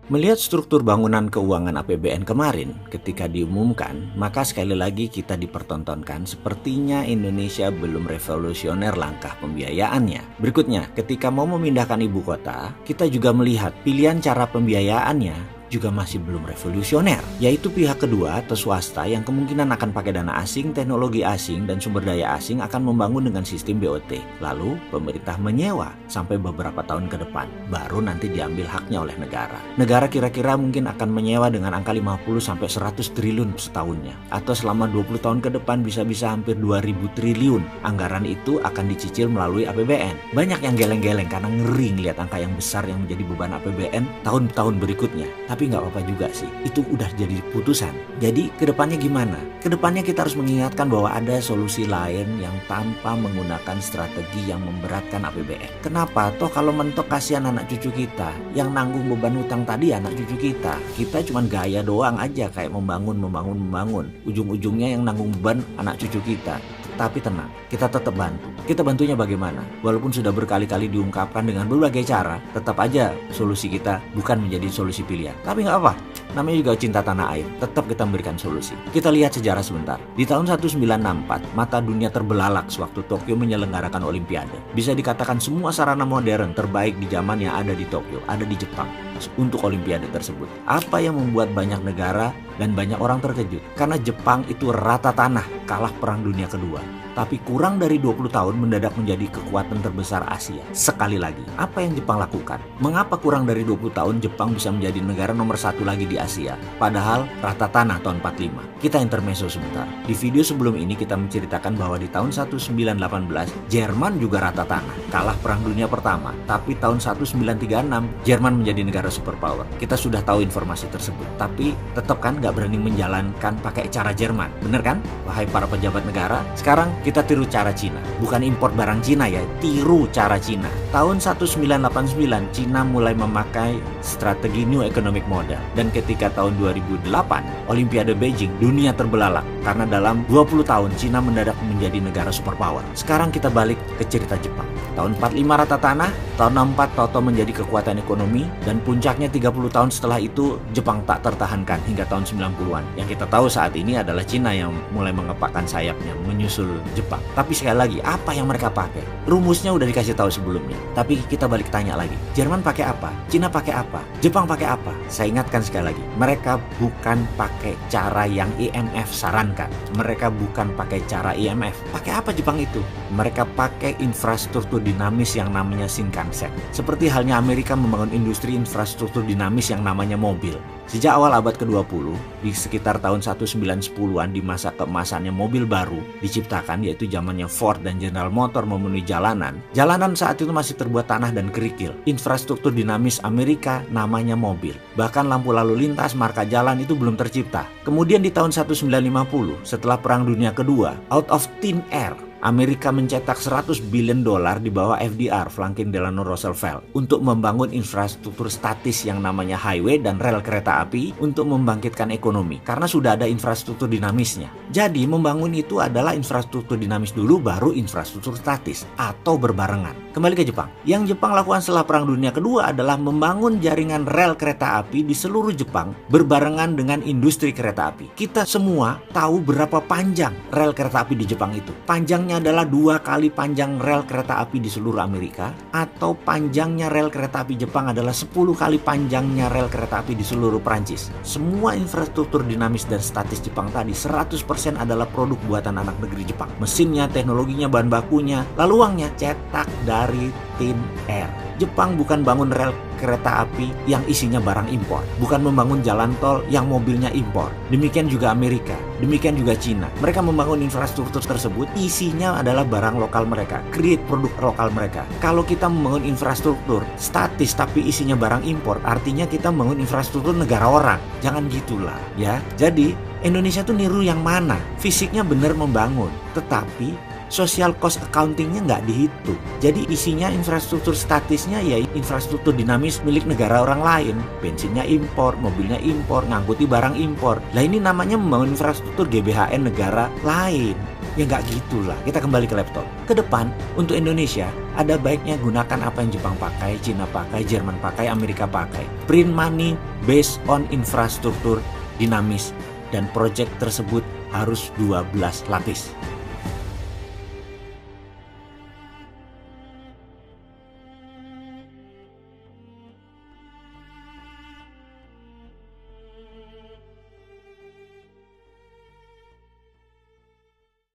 Melihat struktur bangunan keuangan APBN kemarin ketika diumumkan, maka sekali lagi kita dipertontonkan sepertinya Indonesia belum revolusioner langkah pembiayaannya. Berikutnya, ketika mau memindahkan ibu kota, kita juga melihat pilihan cara pembiayaannya juga masih belum revolusioner, yaitu pihak kedua atau swasta yang kemungkinan akan pakai dana asing, teknologi asing, dan sumber daya asing akan membangun dengan sistem BOT. Lalu pemerintah menyewa sampai beberapa tahun ke depan, baru nanti diambil haknya oleh negara. Negara kira-kira mungkin akan menyewa dengan angka 50-100 triliun setahunnya, atau selama 20 tahun ke depan bisa-bisa hampir 2000 triliun. Anggaran itu akan dicicil melalui APBN. Banyak yang geleng-geleng karena ngeri ngeliat angka yang besar yang menjadi beban APBN tahun-tahun berikutnya. Tapi nggak apa-apa juga sih, itu udah jadi putusan. Jadi kedepannya gimana? Kedepannya kita harus mengingatkan bahwa ada solusi lain yang tanpa menggunakan strategi yang memberatkan APBN. Kenapa? Toh kalau mentok kasihan anak cucu kita, yang nanggung beban utang tadi anak cucu kita. Kita cuma gaya doang aja kayak membangun. Ujung-ujungnya yang nanggung beban anak cucu kita. Tapi tenang, kita tetap bantu. Kita bantunya bagaimana? Walaupun sudah berkali-kali diungkapkan dengan berbagai cara, tetap aja solusi kita bukan menjadi solusi pilihan. Tapi nggak apa, namanya juga cinta tanah air. Tetap kita memberikan solusi. Kita lihat sejarah sebentar. Di tahun 1964, mata dunia terbelalak sewaktu Tokyo menyelenggarakan Olimpiade. Bisa dikatakan semua sarana modern terbaik di zaman yang ada di Tokyo, ada di Jepang untuk Olimpiade tersebut. Apa yang membuat banyak negara dan banyak orang terkejut? Karena Jepang itu rata tanah kalah Perang Dunia Kedua. Tapi kurang dari 20 tahun mendadak menjadi kekuatan terbesar Asia. Sekali lagi, apa yang Jepang lakukan? Mengapa kurang dari 20 tahun Jepang bisa menjadi negara nomor 1 lagi di Asia? Padahal rata tanah tahun 45. Kita intermezzo sebentar. Di video sebelum ini kita menceritakan bahwa di tahun 1918, Jerman juga rata tanah. Kalah Perang Dunia Pertama. Tapi tahun 1936, Jerman menjadi negara superpower. Kita sudah tahu informasi tersebut. Tapi tetap kan nggak berani menjalankan pakai cara Jerman. Bener kan? Wahai para pejabat negara, sekarang kita tiru cara Cina. Bukan import barang Cina ya, tiru cara Cina. Tahun 1989, Cina mulai memakai strategi New Economic Model. Dan ketika tahun 2008, Olimpiade Beijing, dunia terbelalak. Karena dalam 20 tahun, Cina mendadak menjadi negara superpower. Sekarang kita balik ke cerita Jepang. Tahun 45 rata tanah, tahun 64 Toto menjadi kekuatan ekonomi, dan puncaknya 30 tahun setelah itu, Jepang tak tertahankan hingga tahun 90-an. Yang kita tahu saat ini adalah Cina yang mulai mengepakkan sayapnya, menyusul Jepang. Tapi sekali lagi, apa yang mereka pakai? Rumusnya udah dikasih tahu sebelumnya. Tapi kita balik tanya lagi, Jerman pakai apa? Cina pakai apa? Jepang pakai apa? Saya ingatkan sekali lagi, mereka bukan pakai cara yang IMF sarankan. Mereka bukan pakai cara IMF. Pakai apa Jepang itu? Mereka pakai infrastruktur dinamis yang namanya Shinkansen. Seperti halnya Amerika membangun industri infrastruktur dinamis yang namanya mobil. Sejak awal abad ke-20, di sekitar tahun 1910-an, di masa keemasannya mobil baru diciptakan, yaitu zamannya Ford dan General Motor memenuhi jalanan. Jalanan saat itu masih terbuat tanah dan kerikil. Infrastruktur dinamis Amerika namanya mobil. Bahkan lampu lalu lintas, marka jalan itu belum tercipta. Kemudian di tahun 1950, setelah Perang Dunia Kedua, out of thin air, Amerika mencetak $100 billion di bawah FDR, Franklin Delano Roosevelt, untuk membangun infrastruktur statis yang namanya highway dan rel kereta api untuk membangkitkan ekonomi, karena sudah ada infrastruktur dinamisnya. Jadi membangun itu adalah infrastruktur dinamis dulu, baru infrastruktur statis atau berbarengan. Kembali ke Jepang. Yang Jepang lakukan setelah Perang Dunia Kedua adalah membangun jaringan rel kereta api di seluruh Jepang berbarengan dengan industri kereta api. Kita semua tahu berapa panjang rel kereta api di Jepang itu. Panjangnya adalah 2 kali panjang rel kereta api di seluruh Amerika, atau panjangnya rel kereta api Jepang adalah 10 kali panjangnya rel kereta api di seluruh Prancis. Semua infrastruktur dinamis dan statis Jepang tadi 100% adalah produk buatan anak negeri Jepang. Mesinnya, teknologinya, bahan bakunya, lalu uangnya cetak dari thin air. Jepang bukan bangun rel kereta api yang isinya barang impor, bukan membangun jalan tol yang mobilnya impor. Demikian juga Amerika, demikian juga Cina. Mereka membangun infrastruktur tersebut, isinya adalah barang lokal mereka, create produk lokal mereka. Kalau kita membangun infrastruktur statis tapi isinya barang impor, artinya kita membangun infrastruktur negara orang. Jangan gitulah ya. Jadi Indonesia tuh niru yang mana? Fisiknya benar membangun, tetapi social cost accountingnya nggak dihitung. Jadi isinya infrastruktur statisnya ya infrastruktur dinamis milik negara orang lain. Bensinnya impor, mobilnya impor, ngangkuti barang impor. Lah ini namanya membangun infrastruktur GBHN negara lain. Ya nggak gitulah, kita kembali ke laptop. Ke depan, untuk Indonesia, ada baiknya gunakan apa yang Jepang pakai, Cina pakai, Jerman pakai, Amerika pakai. Print money based on infrastruktur dinamis. Dan proyek tersebut harus 12 lapis.